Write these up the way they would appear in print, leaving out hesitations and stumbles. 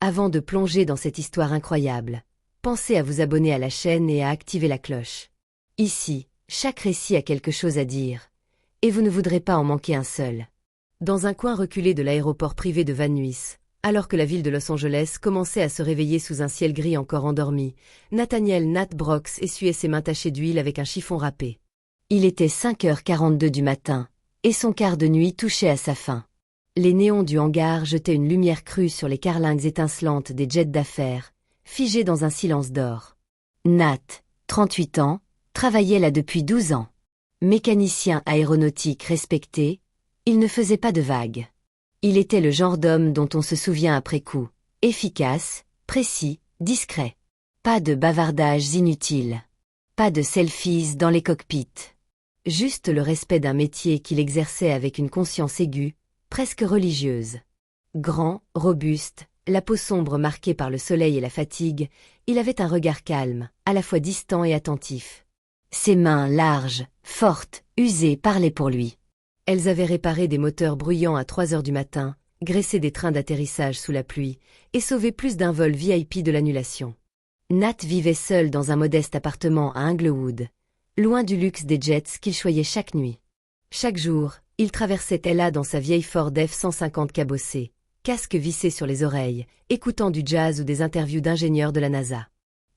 Avant de plonger dans cette histoire incroyable, pensez à vous abonner à la chaîne et à activer la cloche. Ici, chaque récit a quelque chose à dire, et vous ne voudrez pas en manquer un seul. Dans un coin reculé de l'aéroport privé de Van Nuys, alors que la ville de Los Angeles commençait à se réveiller sous un ciel gris encore endormi, Nathaniel Nat Brox essuyait ses mains tachées d'huile avec un chiffon râpé. Il était 5h42 du matin, et son quart de nuit touchait à sa fin. Les néons du hangar jetaient une lumière crue sur les carlingues étincelantes des jets d'affaires, figés dans un silence d'or. Nat, 38 ans, travaillait là depuis 12 ans. Mécanicien aéronautique respecté, il ne faisait pas de vagues. Il était le genre d'homme dont on se souvient après coup, efficace, précis, discret. Pas de bavardages inutiles. Pas de selfies dans les cockpits. Juste le respect d'un métier qu'il exerçait avec une conscience aiguë, presque religieuse. Grand, robuste, la peau sombre marquée par le soleil et la fatigue, il avait un regard calme, à la fois distant et attentif. Ses mains larges, fortes, usées parlaient pour lui. Elles avaient réparé des moteurs bruyants à 3 heures du matin, graissé des trains d'atterrissage sous la pluie, et sauvé plus d'un vol VIP de l'annulation. Nat vivait seul dans un modeste appartement à Inglewood, loin du luxe des jets qu'il choyait chaque nuit. Chaque jour, il traversait Ella dans sa vieille Ford F-150 cabossée, casque vissé sur les oreilles, écoutant du jazz ou des interviews d'ingénieurs de la NASA.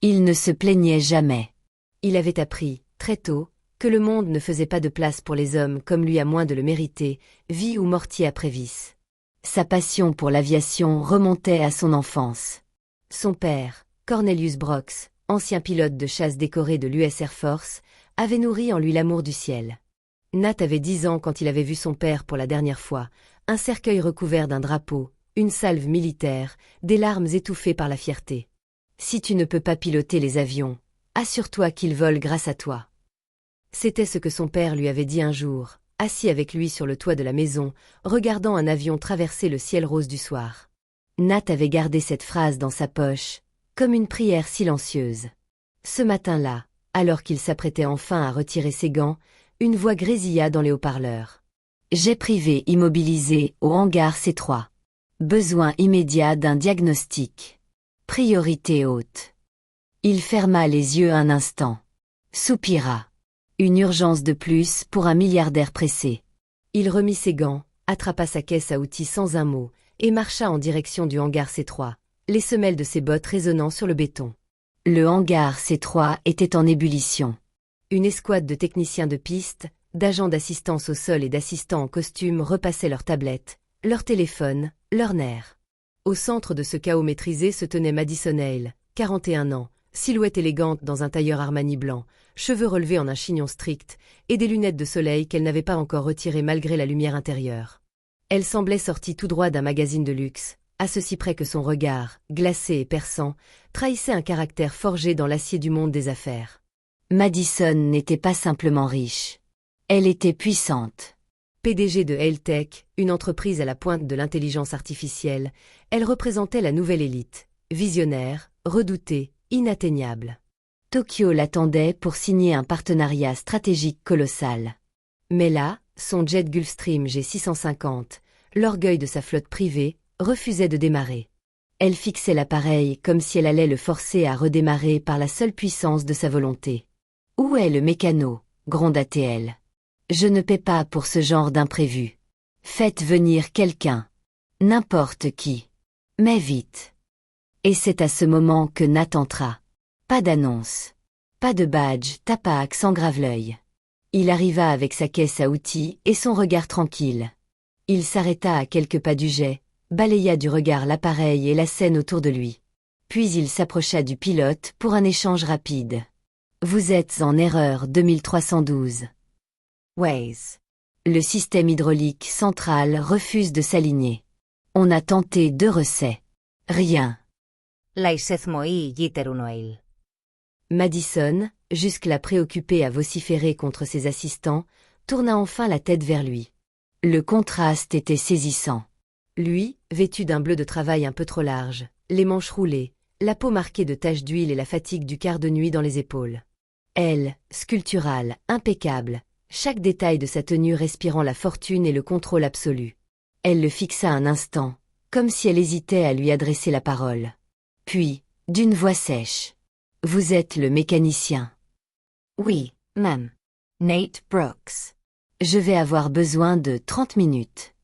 Il ne se plaignait jamais. Il avait appris, très tôt, que le monde ne faisait pas de place pour les hommes comme lui à moins de le mériter, vie ou mortier après vice. Sa passion pour l'aviation remontait à son enfance. Son père, Cornelius Brox, ancien pilote de chasse décoré de l'US Air Force, avait nourri en lui l'amour du ciel. Nat avait 10 ans quand il avait vu son père pour la dernière fois, un cercueil recouvert d'un drapeau, une salve militaire, des larmes étouffées par la fierté. Si tu ne peux pas piloter les avions, assure-toi qu'ils volent grâce à toi. C'était ce que son père lui avait dit un jour, assis avec lui sur le toit de la maison, regardant un avion traverser le ciel rose du soir. Nat avait gardé cette phrase dans sa poche, comme une prière silencieuse. Ce matin-là, alors qu'il s'apprêtait enfin à retirer ses gants, une voix grésilla dans les haut-parleurs. Jet privé immobilisé au hangar C3. Besoin immédiat d'un diagnostic. Priorité haute. Il ferma les yeux un instant. Soupira. Une urgence de plus pour un milliardaire pressé. Il remit ses gants, attrapa sa caisse à outils sans un mot, et marcha en direction du hangar C3, les semelles de ses bottes résonnant sur le béton. Le hangar C3 était en ébullition. Une escouade de techniciens de piste, d'agents d'assistance au sol et d'assistants en costume repassaient leurs tablettes, leurs téléphones, leurs nerfs. Au centre de ce chaos maîtrisé se tenait Madison Hale, 41 ans, silhouette élégante dans un tailleur Armani blanc, cheveux relevés en un chignon strict, et des lunettes de soleil qu'elle n'avait pas encore retirées malgré la lumière intérieure. Elle semblait sortie tout droit d'un magazine de luxe, à ceci près que son regard, glacé et perçant, trahissait un caractère forgé dans l'acier du monde des affaires. Madison n'était pas simplement riche. Elle était puissante. PDG de HaleTech, une entreprise à la pointe de l'intelligence artificielle, elle représentait la nouvelle élite, visionnaire, redoutée, inatteignable. Tokyo l'attendait pour signer un partenariat stratégique colossal. Mais là, son jet Gulfstream G650, l'orgueil de sa flotte privée, refusait de démarrer. Elle fixait l'appareil comme si elle allait le forcer à redémarrer par la seule puissance de sa volonté. « Où est le mécano ?» gronda-t-elle. « Je ne paie pas pour ce genre d'imprévu. Faites venir quelqu'un. N'importe qui. Mais vite. » Et c'est à ce moment que Nat entra. Pas d'annonce. Pas de badge, tapac s'engrave l'œil. Il arriva avec sa caisse à outils et son regard tranquille. Il s'arrêta à quelques pas du jet, balaya du regard l'appareil et la scène autour de lui. Puis il s'approcha du pilote pour un échange rapide. « Vous êtes en erreur 2312. Waze. Le système hydraulique central refuse de s'aligner. On a tenté 2 recets. Rien. » Laissez-moi Noël. Madison, jusque-là préoccupée à vociférer contre ses assistants, tourna enfin la tête vers lui. Le contraste était saisissant. Lui, vêtu d'un bleu de travail un peu trop large, les manches roulées, la peau marquée de taches d'huile et la fatigue du quart de nuit dans les épaules. Elle, sculpturale, impeccable, chaque détail de sa tenue respirant la fortune et le contrôle absolu. Elle le fixa un instant, comme si elle hésitait à lui adresser la parole. Puis, d'une voix sèche. « Vous êtes le mécanicien. » « Oui, ma'am. Nate Brooks. » « Je vais avoir besoin de 30 minutes. »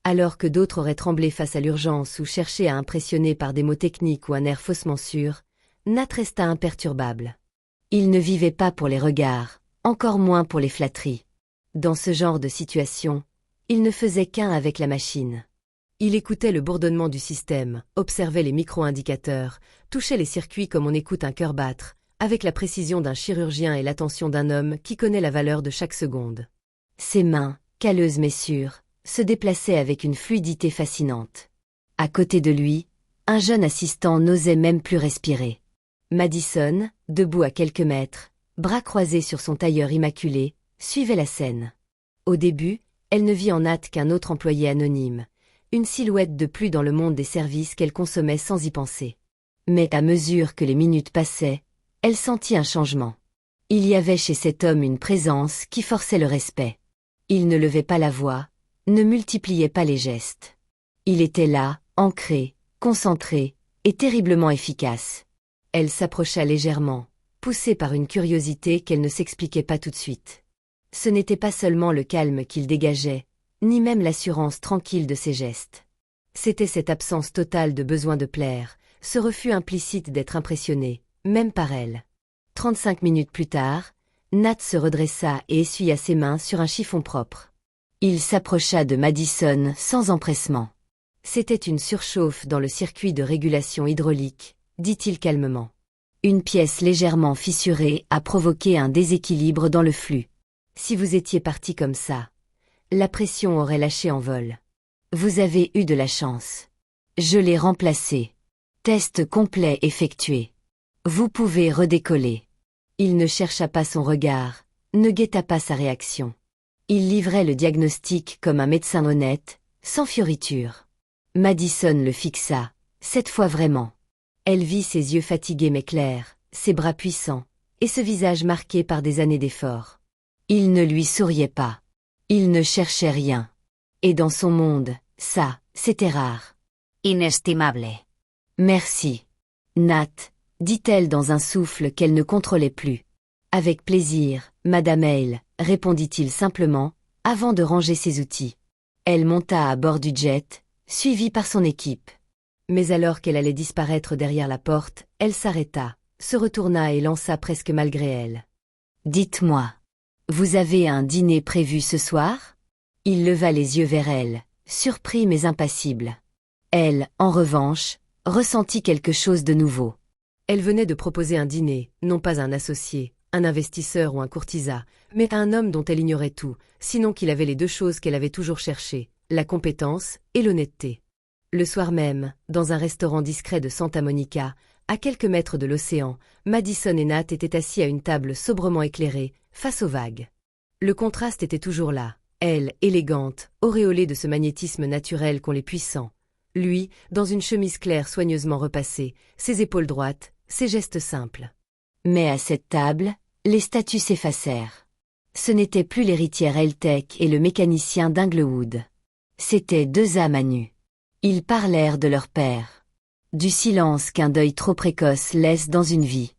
Alors que d'autres auraient tremblé face à l'urgence ou cherché à impressionner par des mots techniques ou un air faussement sûr, Nat resta imperturbable. Il ne vivait pas pour les regards, encore moins pour les flatteries. Dans ce genre de situation, il ne faisait qu'un avec la machine. Il écoutait le bourdonnement du système, observait les micro-indicateurs, touchait les circuits comme on écoute un cœur battre, avec la précision d'un chirurgien et l'attention d'un homme qui connaît la valeur de chaque seconde. Ses mains, calleuses mais sûres, se déplaçaient avec une fluidité fascinante. À côté de lui, un jeune assistant n'osait même plus respirer. Madison, debout à quelques mètres, bras croisés sur son tailleur immaculé, suivait la scène. Au début, elle ne vit en Nat qu'un autre employé anonyme, une silhouette de plus dans le monde des services qu'elle consommait sans y penser. Mais à mesure que les minutes passaient, elle sentit un changement. Il y avait chez cet homme une présence qui forçait le respect. Il ne levait pas la voix, ne multipliait pas les gestes. Il était là, ancré, concentré, et terriblement efficace. Elle s'approcha légèrement, poussée par une curiosité qu'elle ne s'expliquait pas tout de suite. Ce n'était pas seulement le calme qu'il dégageait, ni même l'assurance tranquille de ses gestes. C'était cette absence totale de besoin de plaire, ce refus implicite d'être impressionné, même par elle. 35 minutes plus tard, Nat se redressa et essuya ses mains sur un chiffon propre. Il s'approcha de Madison sans empressement. C'était une surchauffe dans le circuit de régulation hydraulique, dit-il calmement. Une pièce légèrement fissurée a provoqué un déséquilibre dans le flux. Si vous étiez parti comme ça, la pression aurait lâché en vol. Vous avez eu de la chance. Je l'ai remplacé. Test complet effectué. Vous pouvez redécoller. Il ne chercha pas son regard, ne guetta pas sa réaction. Il livrait le diagnostic comme un médecin honnête, sans fioriture. Madison le fixa, cette fois vraiment. Elle vit ses yeux fatigués mais clairs, ses bras puissants, et ce visage marqué par des années d'efforts. Il ne lui souriait pas. Il ne cherchait rien. Et dans son monde, ça, c'était rare. Inestimable. Merci. Nat, dit-elle dans un souffle qu'elle ne contrôlait plus. Avec plaisir, Madame Hale, répondit-il simplement, avant de ranger ses outils. Elle monta à bord du jet, suivie par son équipe. Mais alors qu'elle allait disparaître derrière la porte, elle s'arrêta, se retourna et lança presque malgré elle. « Dites-moi, vous avez un dîner prévu ce soir ?» Il leva les yeux vers elle, surpris mais impassible. Elle, en revanche, ressentit quelque chose de nouveau. Elle venait de proposer un dîner, non pas à un associé, un investisseur ou un courtisan, mais à un homme dont elle ignorait tout, sinon qu'il avait les deux choses qu'elle avait toujours cherchées, la compétence et l'honnêteté. Le soir même, dans un restaurant discret de Santa Monica, à quelques mètres de l'océan, Madison et Nat étaient assis à une table sobrement éclairée, face aux vagues. Le contraste était toujours là, elle, élégante, auréolée de ce magnétisme naturel qu'ont les puissants. Lui, dans une chemise claire soigneusement repassée, ses épaules droites, ses gestes simples. Mais à cette table, les statuts s'effacèrent. Ce n'était plus l'héritière Eltech et le mécanicien d'Inglewood. C'étaient deux âmes à nu. Ils parlèrent de leur père. Du silence qu'un deuil trop précoce laisse dans une vie.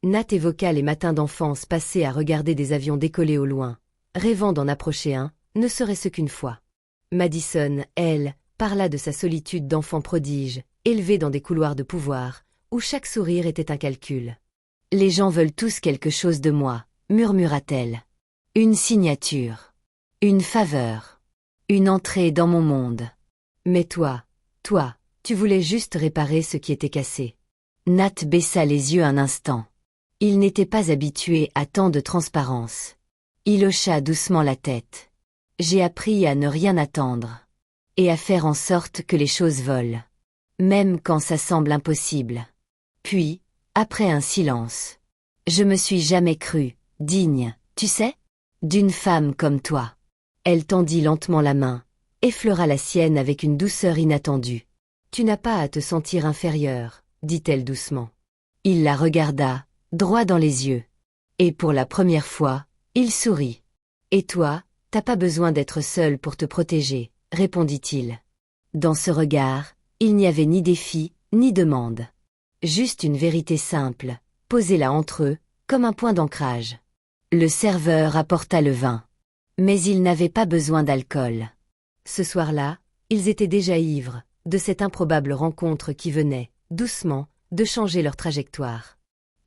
Nat évoqua les matins d'enfance passés à regarder des avions décoller au loin, rêvant d'en approcher un, ne serait-ce qu'une fois. Madison, elle, parla de sa solitude d'enfant prodige, élevée dans des couloirs de pouvoir, où chaque sourire était un calcul. « Les gens veulent tous quelque chose de moi, » murmura-t-elle. « Une signature. Une faveur. Une entrée dans mon monde. Mais toi, tu voulais juste réparer ce qui était cassé. » Nat baissa les yeux un instant. Il n'était pas habitué à tant de transparence. Il hocha doucement la tête. « J'ai appris à ne rien attendre. Et à faire en sorte que les choses volent. Même quand ça semble impossible. » Puis, après un silence. « Je me suis jamais crue, digne, tu sais, d'une femme comme toi. » Elle tendit lentement la main, effleura la sienne avec une douceur inattendue. « Tu n'as pas à te sentir inférieure, » dit-elle doucement. Il la regarda, droit dans les yeux. Et pour la première fois, il sourit. « Et toi, t'as pas besoin d'être seule pour te protéger, » répondit-il. Dans ce regard, Il n'y avait ni défi, ni demande. Juste une vérité simple, posée là entre eux, comme un point d'ancrage. Le serveur apporta le vin. Mais ils n'avaient pas besoin d'alcool. Ce soir-là, ils étaient déjà ivres, de cette improbable rencontre qui venait, doucement, de changer leur trajectoire.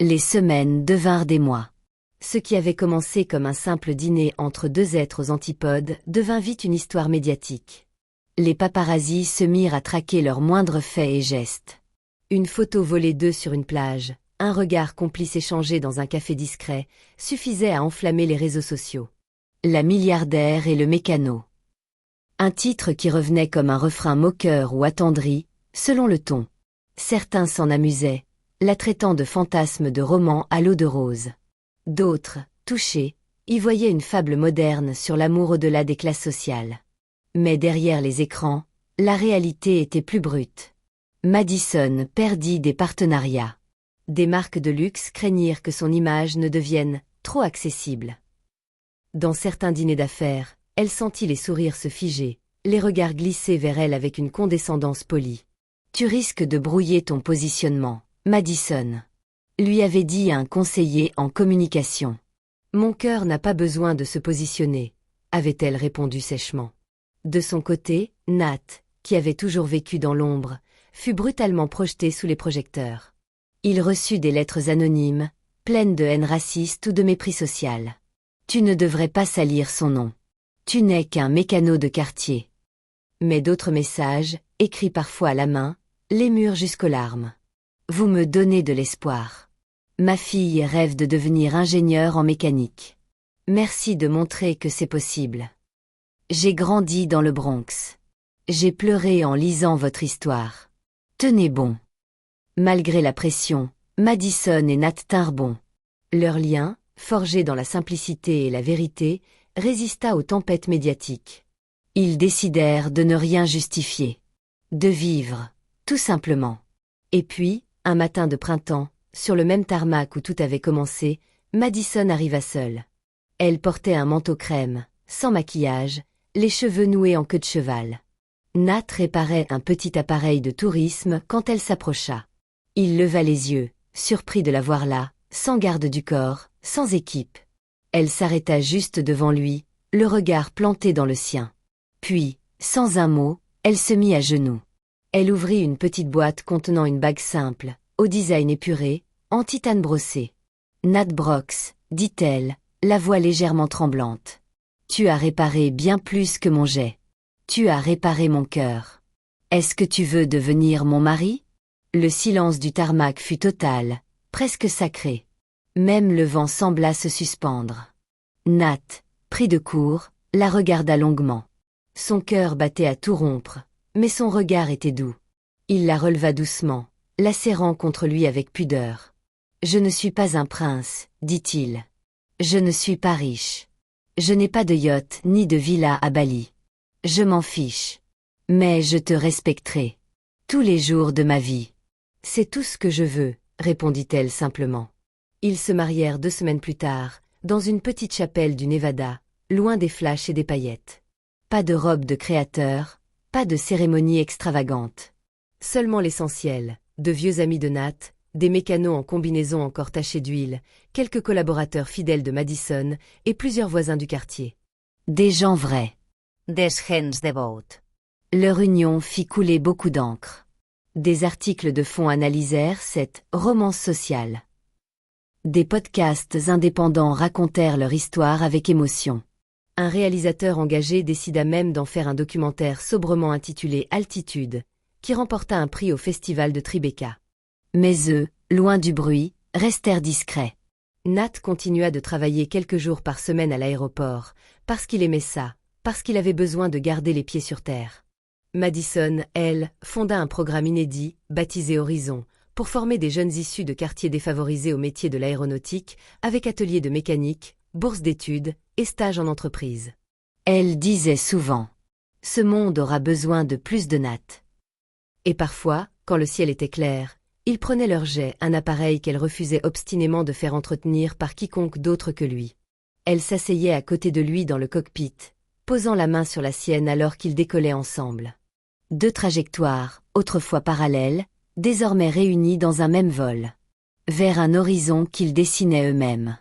Les semaines devinrent des mois. Ce qui avait commencé comme un simple dîner entre deux êtres aux antipodes devint vite une histoire médiatique. Les paparazzis se mirent à traquer leurs moindres faits et gestes. Une photo volée d'eux sur une plage, un regard complice échangé dans un café discret, suffisait à enflammer les réseaux sociaux. La milliardaire et le mécano. Un titre qui revenait comme un refrain moqueur ou attendri, selon le ton. Certains s'en amusaient, la traitant de fantasme de roman à l'eau de rose. D'autres, touchés, y voyaient une fable moderne sur l'amour au-delà des classes sociales. Mais derrière les écrans, la réalité était plus brute. Madison perdit des partenariats. Des marques de luxe craignirent que son image ne devienne trop accessible. Dans certains dîners d'affaires, elle sentit les sourires se figer, les regards glisser vers elle avec une condescendance polie. « Tu risques de brouiller ton positionnement, Madison », lui avait dit un conseiller en communication. « Mon cœur n'a pas besoin de se positionner », avait-elle répondu sèchement. De son côté, Nat, qui avait toujours vécu dans l'ombre, fut brutalement projeté sous les projecteurs. Il reçut des lettres anonymes, pleines de haine raciste ou de mépris social. « Tu ne devrais pas salir son nom. Tu n'es qu'un mécano de quartier. » Mais d'autres messages, écrits parfois à la main, l'émurent jusqu'aux larmes. « Vous me donnez de l'espoir. Ma fille rêve de devenir ingénieure en mécanique. Merci de montrer que c'est possible. J'ai grandi dans le Bronx. J'ai pleuré en lisant votre histoire. Tenez bon. » Malgré la pression, Madison et Nat tinrent bon. Leur lien, forgé dans la simplicité et la vérité, résista aux tempêtes médiatiques. Ils décidèrent de ne rien justifier. De vivre, tout simplement. Et puis, un matin de printemps, sur le même tarmac où tout avait commencé, Madison arriva seule. Elle portait un manteau crème, sans maquillage, les cheveux noués en queue de cheval. Nat réparait un petit appareil de tourisme quand elle s'approcha. Il leva les yeux, surpris de la voir là, sans garde du corps, sans équipe. Elle s'arrêta juste devant lui, le regard planté dans le sien. Puis, sans un mot, elle se mit à genoux. Elle ouvrit une petite boîte contenant une bague simple, au design épuré, en titane brossé. « Nat Brox, dit-elle, la voix légèrement tremblante. Tu as réparé bien plus que mon jet. Tu as réparé mon cœur. Est-ce que tu veux devenir mon mari ?» Le silence du tarmac fut total, presque sacré. Même le vent sembla se suspendre. Nat, pris de court, la regarda longuement. Son cœur battait à tout rompre, mais son regard était doux. Il la releva doucement, la serrant contre lui avec pudeur. « Je ne suis pas un prince, dit-il. Je ne suis pas riche. Je n'ai pas de yacht ni de villa à Bali. Je m'en fiche. Mais je te respecterai. Tous les jours de ma vie. C'est tout ce que je veux, répondit-elle simplement. Ils se marièrent 2 semaines plus tard, dans une petite chapelle du Nevada, loin des flashs et des paillettes. Pas de robe de créateur, pas de cérémonie extravagante. Seulement l'essentiel, de vieux amis de Nat, des mécanos en combinaison encore tachés d'huile, quelques collaborateurs fidèles de Madison et plusieurs voisins du quartier. Des gens vrais. Des gens devotes. Leur union fit couler beaucoup d'encre. Des articles de fond analysèrent cette romance sociale. Des podcasts indépendants racontèrent leur histoire avec émotion. Un réalisateur engagé décida même d'en faire un documentaire sobrement intitulé Altitude, qui remporta un prix au festival de Tribeca. Mais eux, loin du bruit, restèrent discrets. Nat continua de travailler quelques jours par semaine à l'aéroport, parce qu'il aimait ça, parce qu'il avait besoin de garder les pieds sur terre. Madison, elle, fonda un programme inédit, baptisé Horizon, pour former des jeunes issus de quartiers défavorisés au métier de l'aéronautique, avec ateliers de mécanique, bourses d'études et stages en entreprise. Elle disait souvent « Ce monde aura besoin de plus de Nat ». Et parfois, quand le ciel était clair, ils prenaient leur jet, un appareil qu'elle refusait obstinément de faire entretenir par quiconque d'autre que lui. Elle s'asseyait à côté de lui dans le cockpit, posant la main sur la sienne alors qu'ils décollaient ensemble. 2 trajectoires, autrefois parallèles, désormais réunis dans un même vol. Vers un horizon qu'ils dessinaient eux-mêmes.